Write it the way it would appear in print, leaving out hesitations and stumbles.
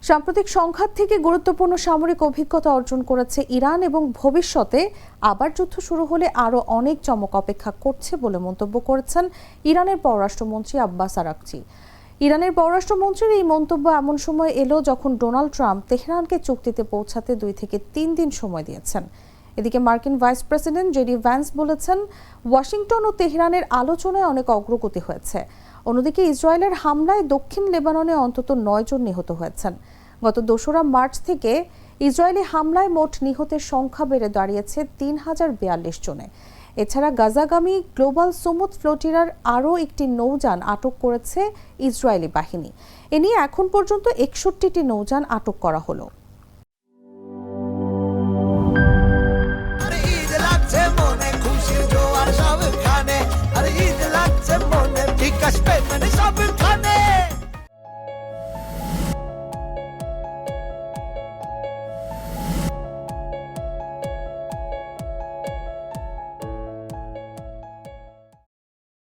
সাম্প্রতিক সংঘাত থেকে গুরুত্বপূর্ণ সামরিক অভিজ্ঞতা অর্জন করেছে ইরান এবং ভবিষ্যতে আবার যুদ্ধ শুরু হলে আরও অনেক চমক অপেক্ষা করছে বলে মন্তব্য করেছেন ইরানের পররাষ্ট্রমন্ত্রী আব্বাস আরাকচি। ইরানের পররাষ্ট্রমন্ত্রীর এই মন্তব্য এমন সময় এলো যখন ডোনাল্ড ট্রাম্প তেহরানকে চুক্তিতে পৌঁছাতে 2 থেকে 3 দিন সময় দিয়েছেন। এদিকে মার্কিন ভাইস প্রেসিডেন্ট জেডি ভ্যান্স বলেছেন, ওয়াশিংটন ও তেহরানের আলোচনায় অনেক অগ্রগতি হয়েছে। অন্যদিকে ইসরায়েলের হামলায় দক্ষিণ লেবাননে অন্তত 9 জন নিহত হয়েছেন। গত 2রা মার্চ থেকে ইসরায়েলি হামলায় মোট নিহতের সংখ্যা বেড়ে দাঁড়িয়েছে 3042 জনে। এছাড়া গাজাগামী গ্লোবাল সুমুদ ফ্লোটিরার আরও একটি নৌযান আটক করেছে ইসরায়েলি বাহিনী। এ নিয়ে এখন পর্যন্ত 61টি নৌযান আটক করা হলো। খুশির জোয়ার সবখানে, আর ঈদ লাগছে মনে, বিকাশ পেমেন্ট সবখানে।